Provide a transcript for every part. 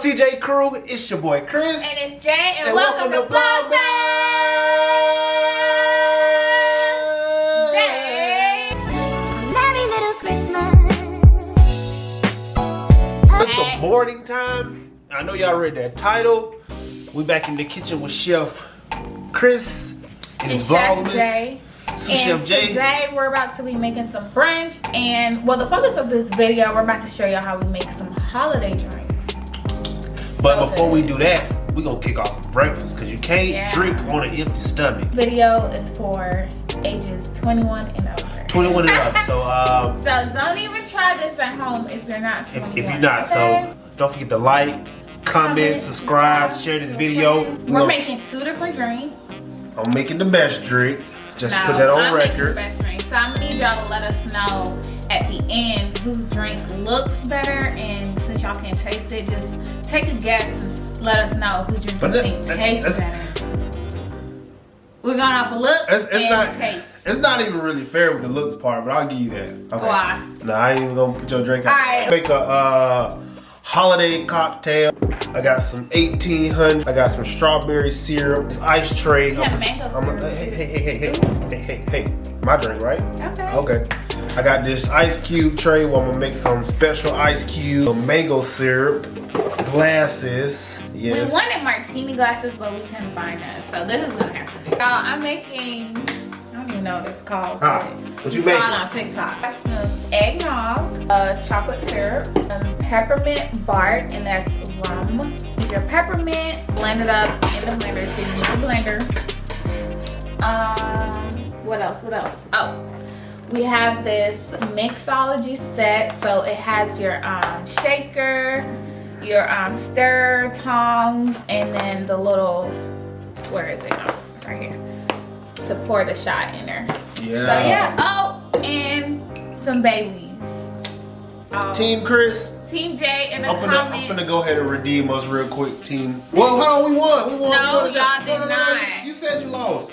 up, CJ crew? It's your boy Chris. And it's Jay, and welcome to Vlogmas Day. Merry little Christmas. It's the morning time. I know y'all read that title. We back in the kitchen with Chef Chris and his Vlogmas. Jay. Chef Jay. Today we're about to be making some brunch, and well, the focus of this video, we're about to show y'all how we make some holiday drinks. But before we do that, we're gonna kick off some breakfast because you can't drink on an empty stomach. Video is for ages 21 and over. 21 and up. So don't even try this at home if you're not 21. if you're not, okay? so don't forget to like, comment, subscribe, share this video. We're making two different drinks. I'm making the best drink. Just No, put that on I'm making the record. best drink. So I'm gonna need y'all to let us know at the end whose drink looks better, and since y'all can't taste it, just take a guess and let us know who drink you think tastes better. We're going off a look and taste. It's not even really fair with the looks part, but I'll give you that. Okay. Why? No, I ain't even gonna put your drink out. Alright. Make a holiday cocktail. I got some 1800. I got some strawberry syrup. This ice tray. You have mango syrup. Hey. My drink, right? Okay. Okay. I got this ice cube tray where I'm gonna make some special ice cube, mango syrup, glasses. Yes. We wanted martini glasses, but we couldn't find none. So this is gonna have to do. I'm making, I don't even know what it's called. What you saw it making? on TikTok. Got some eggnog, chocolate syrup, peppermint bark, and that's rum. Get your peppermint, blend it up in the blender. So you need a blender. What else? Oh, we have this mixology set. So it has your shaker, your stir tongs, and then the little, where is it? Oh, it's right here. To pour the shot in there. Yeah. So yeah. Oh, and some Baileys. Team Chris. Team J in the I'm comments. gonna go ahead and redeem us real quick, team. Well, no, we won. No, y'all did not. You said you lost.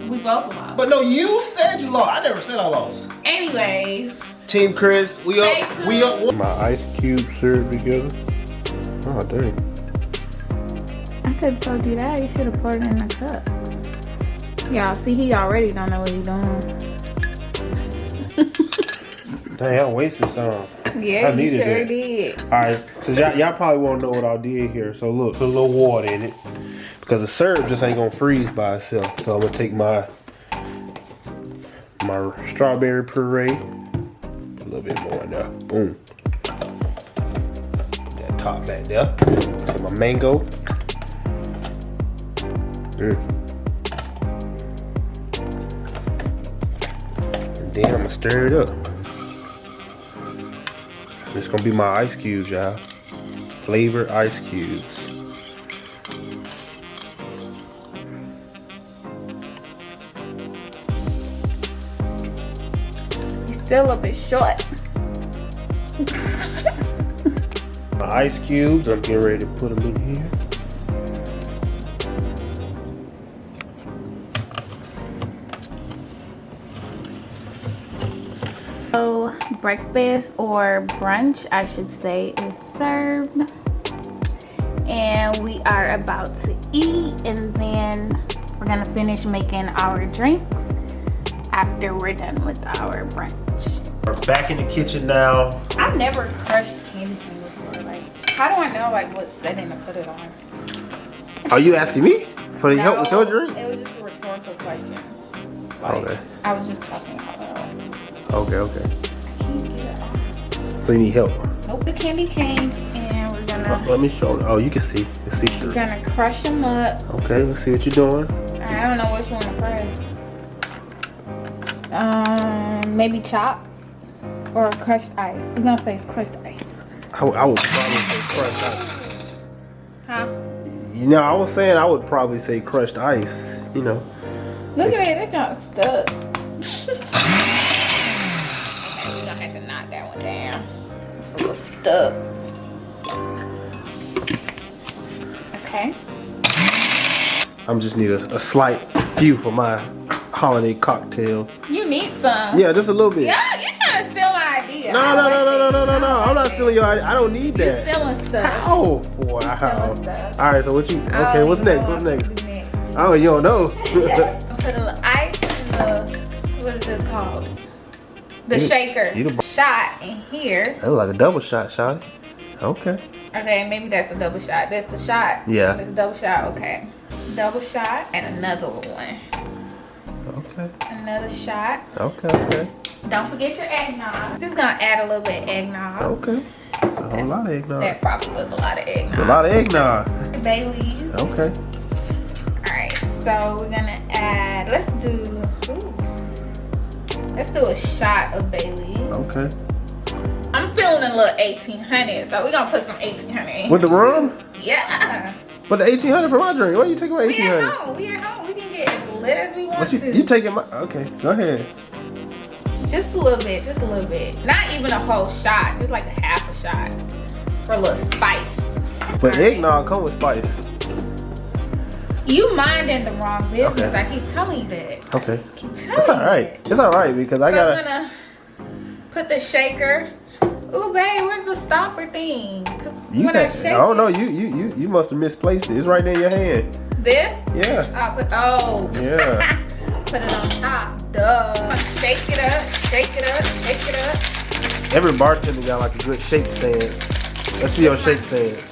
We both lost. But no, you said you lost. I never said I lost. Anyways. Team Chris, we up. My ice cube syrup together. Oh dang. I could have told you that. You should have poured it in a cup. Y'all see, he already don't know what he's doing. Dang, I wasted some. Yeah, I needed sure that. did. Alright, so y'all probably won't know what I did here. So look, put a little water in it. Because the syrup just ain't gonna freeze by itself. So I'm gonna take my strawberry puree. Put a little bit more in there. Boom. That top back there. Take my mango. And then I'm gonna stir it up. It's gonna be my ice cubes, y'all. Flavored ice cubes. Still a bit short. My ice cubes, I'm getting ready to put them in here. So breakfast or brunch, I should say, is served. And we are about to eat, and then we're gonna finish making our drinks after we're done with our brunch. We're back in the kitchen now. I've never crushed candy cane before. Like, how do I know like what setting to put it on? Are you asking me for the help with your drink? It was just a rhetorical question. Like, Okay. I was just talking about it. Okay. I can't get it off. So you need help? Nope, the candy canes, and we're gonna Let me show. Oh, you can see. You see through. gonna crush them up. Okay, let's see what you're doing. I don't know which one to press. Maybe chop or crushed ice. We're gonna say it's crushed ice. I would probably say crushed ice. Huh? You know, I was saying I would probably say crushed ice. You know. Look at it, that junk stuck. We're gonna have to knock that one down. It's a little stuck. Okay. I'm just need a slight few for my holiday cocktail. You need some. Yeah, just a little bit. Yeah, you're trying to steal my idea. Yeah. No. I'm not stealing your idea. I don't need You that. stealing stuff. Oh, wow. Stealing stuff. All right, so what you? Okay, what's you next? know What's what next? to do next. Oh, you don't know. Put a little ice in the, what is this called? The shaker. Shot in here. That was like a double shot, shot. Okay. Okay, maybe that's a double shot. That's the shot. Yeah. That's a double shot. Okay. Double shot and another one. Okay. Another shot. Okay. Don't forget your eggnog. Just gonna add a little bit of eggnog. Okay. A whole lot of eggnog. That probably was a lot of eggnog. A lot of eggnog. Baileys. Okay. Alright, so we're gonna add, let's do a shot of Baileys. Okay. I'm feeling a little 1800, so we're gonna put some 1800 in. With the rum? Yeah. But the 1800 for my drink. Why you taking my We at 1800? home. We at home. We can get as lit as we want to. You taking my? Okay, go ahead. Just a little bit. Just a little bit. Not even a whole shot. Just like a half a shot for a little spice. But eggnog come with spice. You minding the wrong business. Okay. I keep telling you that. Okay. Keep telling It's you all right. that. It's all right because I So got. I'm gonna put the shaker. Ooh, babe, where's the stopper thing? Cause when I shake Oh no, you must have misplaced it. It's right there in your hand. this, Yeah. oh, Yeah. put it on top. Duh. Shake it up, shake it up, shake it up. Every bartender got like a good shake stand. Let's see your shake stand.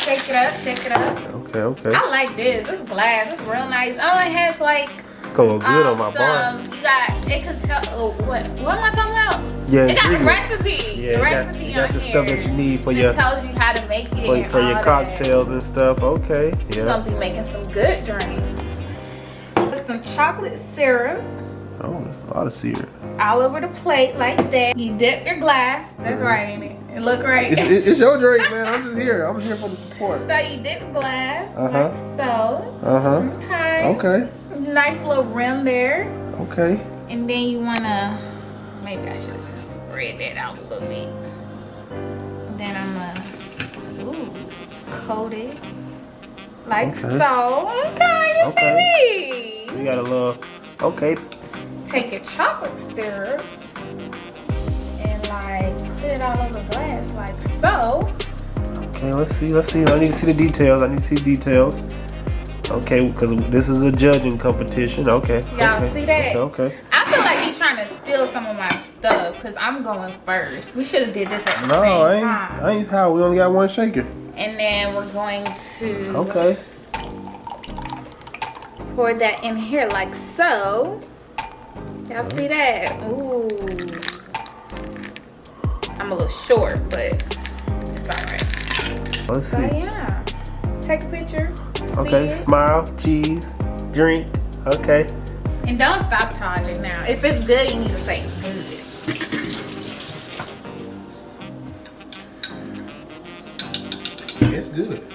Shake it up, shake it up. Okay. I like this. This glass. It's real nice. Oh, it has like It's gonna go good on my bar. you got. It can tell. Oh, what am I talking about? Yeah. It got the ingredients. recipe. Yeah, the you recipe got on the here. stuff that you need for It your tells you how to make it and for your all cocktails and stuff. Okay. That. We're Yeah. gonna be making some good drinks. With some chocolate syrup Oh, that's a lot of syrup. all over the plate like that. You dip your glass. That's right, ain't it? It look right. It's your drink, man. I'm just here. I'm here for the support. So you dip the glass Uh-huh. like so. Okay. Okay. Nice little rim there. Okay. And then you wanna, maybe I should spread that out a little bit. Then I'm gonna, coat it like so. Okay, you see me. You got a little. Okay. Take your chocolate syrup and like put it all over the glass like so. Okay. Let's see. I need to see the details. Okay, because this is a judging competition. Okay. Y'all see that? Okay. I feel like you're trying to steal some of my stuff because I'm going first. We should have did this at the No, same time. I ain't how. We only got one shaker. And then we're going to Okay. pour that in here like so. Y'all see that? Ooh. I'm a little short, but it's alright. Let's So see. yeah. Take a picture. Okay. See it. Smile, cheese, drink. Okay. And don't stop charging now. If it's good, you need to say it's good. It's good.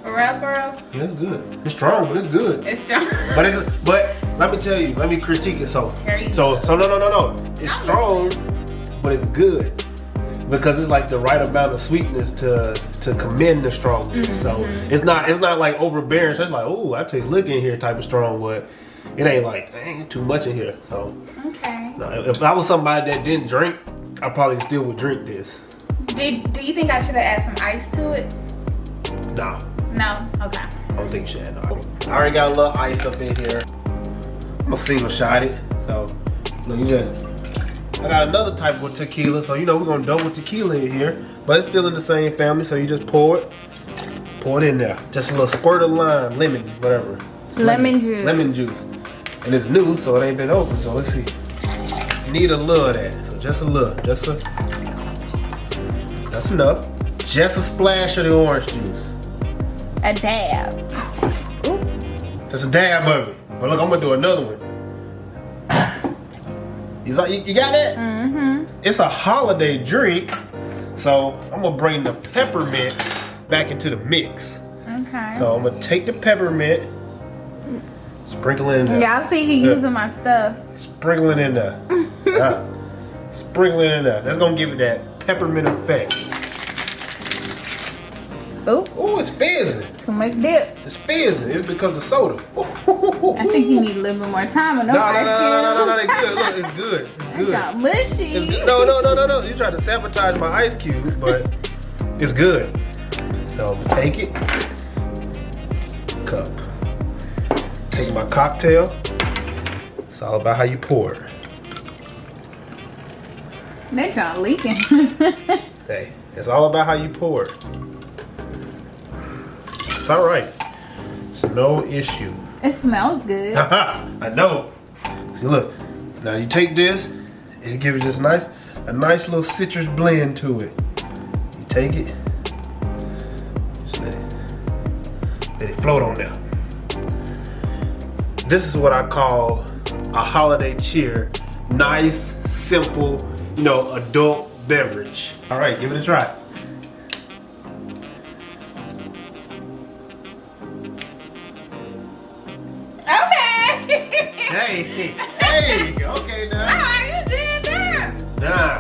For real, for real? Yeah, it's good. It's strong, but it's good. It's strong. But let me tell you, let me critique it. So Here you no. go. It's strong, but it's good because it's like the right amount of sweetness to commend the strongness. So it's not like overbearing. So it's like, oh, I taste liquor in here type of strong, but it ain't like too much in here. So Okay. no, if I was somebody that didn't drink, I probably still would drink this. Do you think I should have added some ice to it? Nah, No? Okay. I don't think you should. No. I already got a little ice up in here. I'm a single shot it, so no, you just. I got another type of tequila, so you know we're gonna double tequila in here, but it's still in the same family. So you just pour it in there. Just a little squirt of lime, lemon, whatever. It's Lemon juice. Lemon juice, and it's new, so it ain't been open. So let's see. Need a little of that, so just a little, that's enough. Just a splash of the orange juice. A dab. Just a dab of it. But look, I'm gonna do another one. You got that? Mm-hmm. It's a holiday drink, so I'm gonna bring the peppermint back into the mix. Okay. So I'm gonna take the peppermint, sprinkle it in there. Y'all see he using my stuff. Sprinkle it in there. Sprinkle it in there. That's gonna give it that peppermint effect. Oop, Oh, it's fizzing. too much dip. It's fizzing. It's because of soda. I think you need a little bit more time on No, those no, ice no, cubes. they good. Look, it's good. It's They good. got mushy. It's good. No. You tried to sabotage my ice cubes, but it's good. So I'm gonna take it. Cup. Take my cocktail. It's all about how you pour it. They trying leaking. Hey, it's all about how you pour it. It's all right. It's no issue. It smells good. I know. See, look. Now you take this, and it gives you this a nice little citrus blend to it. You take it, just let it float on there. This is what I call a holiday cheer. Nice, simple, adult beverage. All right, give it a try. Okay. Hey, okay now. Alright, you did that. Nah.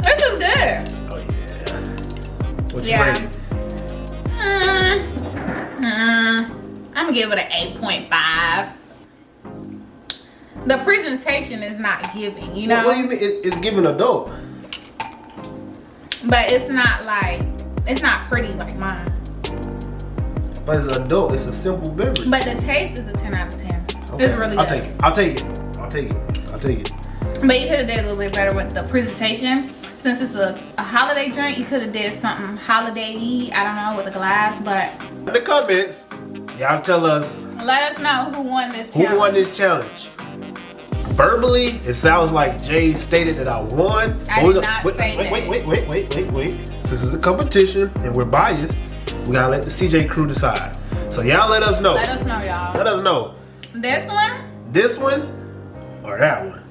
This is good. Oh yeah. What you Yeah. rating? I'm gonna give it an 8.5. The presentation is not giving, you know? What do you mean? It's giving adult. But it's not pretty like mine. But it's adult. It's a simple beverage. But the taste is a 10 out of 10. Okay, It's really I'll good. take it. But you could have did a little bit better with the presentation. Since it's a holiday drink, you could have did something holiday-y, I don't know, with a glass, but In the comments, y'all tell us let us know who won this who challenge. won this challenge. Verbally, it sounds like Jay stated that I won. I But did not state that. Wait. This is a competition and we're biased. We gotta let the CJ crew decide. So y'all let us know. Let us know, y'all. Let us know. This one, This one or that one?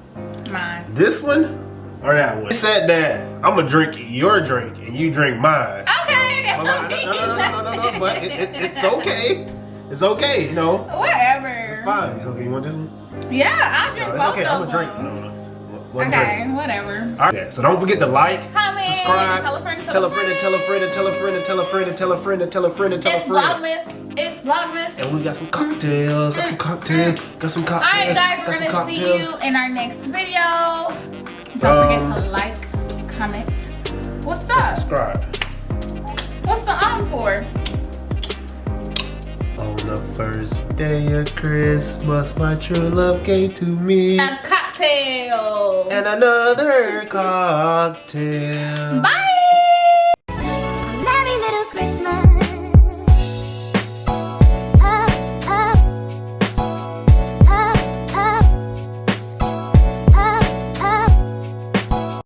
mine. This one or that one? It said that I'm gonna drink your drink and you drink mine. Okay, No, but it's okay. It's okay, Whatever. It's fine. It's okay. You want this one? Yeah, I'll drink No, both it's okay. I'm of gonna drink. them. No. One Okay, drink. whatever. All right. So don't forget to like, Comment, subscribe, tell a friend, tell a friend, and tell a friend, and tell a friend, and tell a friend, and tell a friend, and tell a friend, and tell a It's friend. Vlogmas. It's Vlogmas. And we got some cocktails. Got some cocktails. Got some cocktails. Alright guys, got we're some gonna see cocktails. you in our next video. Don't forget to like, comment. What's up? Subscribe. What's the for? On the first day of Christmas, my true love gave to me. A cocktail. And another cocktail. Bye.